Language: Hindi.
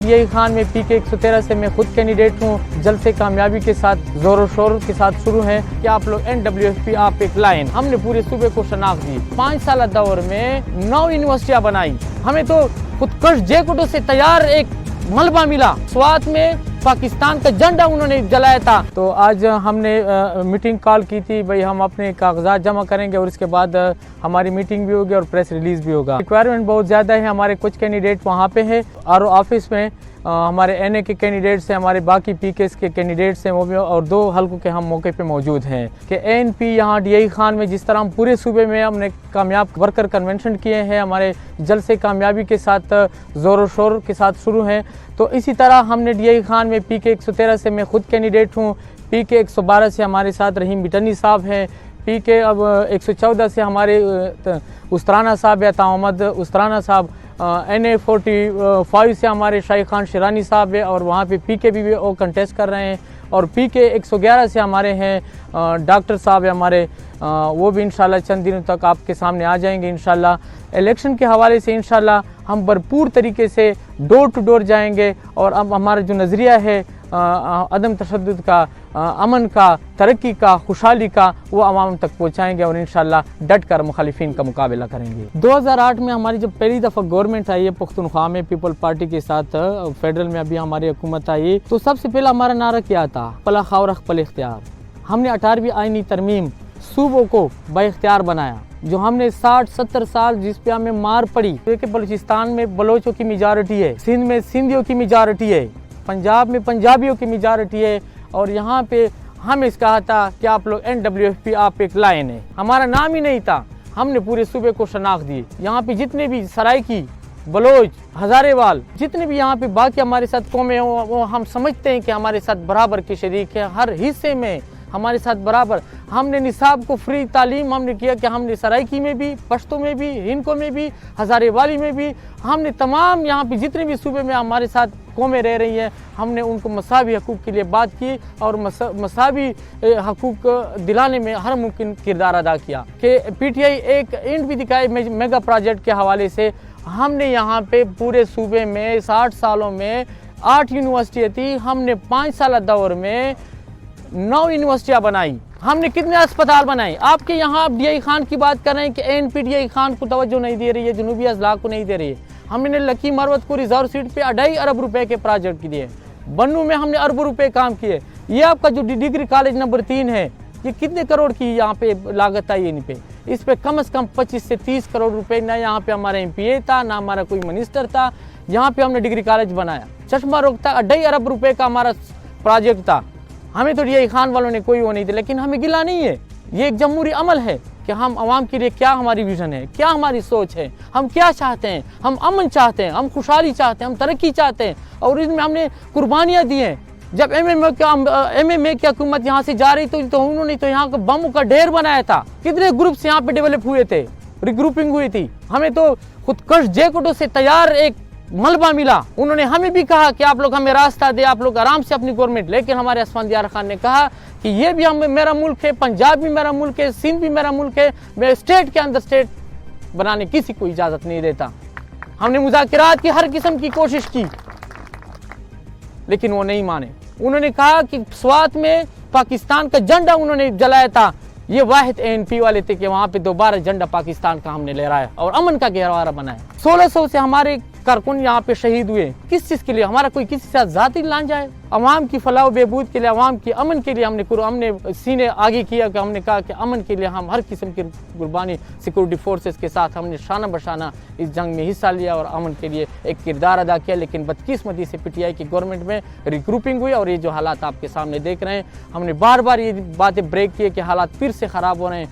यही खान में PK 113 से मैं खुद कैंडिडेट हूँ। जल्द से कामयाबी के साथ जोरों शोर के साथ शुरू है कि आप लोग NWFP आप एक लाइन, हमने पूरे सूबे को शनाख्त दी। 5 साल दौर में 9 यूनिवर्सिटियाँ बनाई। हमें तो खुदकश जैकेटों से तैयार एक मलबा मिला। स्वात में पाकिस्तान का झंडा उन्होंने जलाया था। तो आज हमने मीटिंग कॉल की थी, भाई हम अपने कागजात जमा करेंगे और इसके बाद हमारी मीटिंग भी होगी और प्रेस रिलीज भी होगा। रिक्वायरमेंट बहुत ज़्यादा है। हमारे कुछ कैंडिडेट वहाँ पे हैं और ऑफिस में हमारे NA के कैंडिडेट्स हैं, हमारे बाकी PKs के कैंडिडेट्स हैं वो भी, और 2 हल्कों के हम मौके पे मौजूद हैं कि ANP यहाँ DI खान में जिस तरह हम पूरे सूबे में हमने कामयाब वर्कर कन्वेंशन किए हैं, हमारे जल्द से कामयाबी के साथ ज़ोर शोर के साथ शुरू हैं, तो इसी तरह हमने DI खान में PK 113 से मैं खुद कैंडिडेट हूँ। PK 112 से हमारे साथ रहीम बिटनी साहब हैं। PK अब 114 से हमारे उस्तराना साहब या तामद उस्तराना साहब। NA 45 से हमारे शाही खान शिरानी साहब है और वहाँ पे PK भी वो कंटेस्ट कर रहे हैं। और PK 111 से हमारे हैं डॉक्टर साहब है हमारे, वो भी इंशाल्लाह चंद दिनों तक आपके सामने आ जाएंगे इंशाल्लाह। इलेक्शन के हवाले से इंशाल्लाह हम भरपूर तरीके से डोर टू डोर जाएंगे और अब हमारा जो नज़रिया है अदम तशद्दुद का, अमन का, तरक्की का, खुशहाली का, वो अवाम तक पहुँचाएंगे और इंशाल्लाह डट कर मुखालिफिन का मुकाबला करेंगे। 2008 में हमारी जब पहली दफ़ा गवर्नमेंट आई है पख्तूनख्वा में पीपल पार्टी के साथ, फेडरल में अभी हमारी हुकूमत आई, तो सबसे पहला हमारा नारा क्या था? पला खौरख पल इख्तियार। हमने 18वीं आईनी तरमीम सूबों को बाइख्तियार बनाया। जो हमने 60-70 साल जिस पे हमें मार पड़ी, कि बलूचिस्तान में बलोचों की मेजॉरिटी है, सिंध में सिंधियों की मेजॉरिटी है, पंजाब में पंजाबियों की मेजॉरिटी है, और यहाँ पे हम इस कहा था कि आप लोग NWFP आप एक लाइन है। हमारा नाम ही नहीं था, हमने पूरे सूबे को शनाख्त दी। यहाँ पे जितने भी सराइकी, बलोच, हजारेवाल, जितने भी यहाँ पे बाकी हमारे साथ कौमें हैं, वो हम समझते हैं कि हमारे साथ बराबर के शरीक है, हर हिस्से में हमारे साथ बराबर। हमने निसाब को फ्री तालीम हमने किया कि हमने सराइकी में भी, पश्तो में भी, हिंदको में भी, हजारेवाली में भी, हमने तमाम यहाँ पे जितने भी सूबे में हमारे साथ कौमें रह रही हैं, हमने उनको मसावी हकूक़ के लिए बात की और मसावी हकूक़ दिलाने में हर मुमकिन किरदार अदा किया। कि PTI एक इंट भी दिखाए मेगा प्रोजेक्ट के हवाले से। हमने यहाँ पे पूरे सूबे में 60 सालों में 8 यूनिवर्सिटी थी, हमने 5 साल दौर में 9 यूनिवर्सिटियाँ बनाई। हमने कितने अस्पताल बनाए? आपके यहाँ आप DI खान की बात कर रहे हैं कि ANP DI खान को तवज्जो नहीं दे रही है, जनूबी अजला को नहीं दे रही है। हमने लकी मरवत को रिजर्व सीट पे 2.5 अरब रुपए के प्रोजेक्ट दिए। बन्नू में हमने अरबों रुपए काम किए। ये आपका जो डिग्री कॉलेज नंबर 3 है, ये कितने करोड़ की यहाँ पे लागत आई इन पे? इस पे कम से कम 25 से 30 करोड़ रुपए। ना यहाँ पे हमारा MPA था, ना हमारा कोई मिनिस्टर था, यहाँ पे हमने डिग्री कॉलेज बनाया। चश्मा रोग था, 2.5 अरब रुपए का हमारा प्रोजेक्ट था। हमें तो DI खान वालों ने कोई वो नहीं दिया, लेकिन हमें गिला नहीं है। ये एक जमहूरी अमल है कि हम आवाम के लिए क्या हमारी विजन है, क्या हमारी सोच है, हम क्या चाहते हैं। हम अमन चाहते हैं, हम खुशहाली चाहते हैं, हम तरक्की चाहते हैं, और इसमें हमने कुर्बानियाँ दी हैं। जब MMA की हुकूमत यहाँ से जा रही तो उन्होंने तो यहाँ का बम का ढेर बनाया था। कितने ग्रुप्स यहाँ पे डेवलप हुए थे, रिग्रुपिंग हुई थी। हमें तो खुदकश जैकेटों से तैयार एक मलबा मिला। उन्होंने हमें भी कहा कि आप लोग हमें रास्ता दे, आप लोग आराम से अपनी गवर्नमेंट, लेकिन हमारे असफंदियार खान ने कहा कि ये भी मेरा मुल्क है, पंजाब भी मेरा मुल्क है, सिंध भी मेरा मुल्क है, मैं स्टेट के अंदर स्टेट बनाने किसी को इजाज़त नहीं देता। हमने मुज़ाकरात की हर किस्म की कोशिश की, लेकिन वो नहीं माने। उन्होंने कहा कि स्वात में पाकिस्तान का झंडा उन्होंने जलाया था। ये वाहिद ANP वाले थे कि वहाँ पे दोबारा झंडा पाकिस्तान का हमने लहराया और अमन का गहवारा बनाया। 1600 से हमारे कारकुन यहाँ पे शहीद हुए। किस चीज़ के लिए? हमारा कोई किसी से जाती लांझा है? अवाम की फलाह बहबूद के लिए, अवाम के अमन के लिए हमने सीने आगे किया कि हमने कहा कि अमन के लिए हम हर किस्म की कुर्बानी सिक्योरिटी फोर्सेस के साथ हमने शाना बशाना इस जंग में हिस्सा लिया और अमन के लिए एक किरदार अदा किया। लेकिन बदकिस्मती से PTI की गवर्नमेंट में रिग्रुपिंग हुई और ये जो हालात आपके सामने देख रहे हैं, हमने बार बार ये बातें ब्रेक किए कि हालात फिर से ख़राब हो रहे हैं।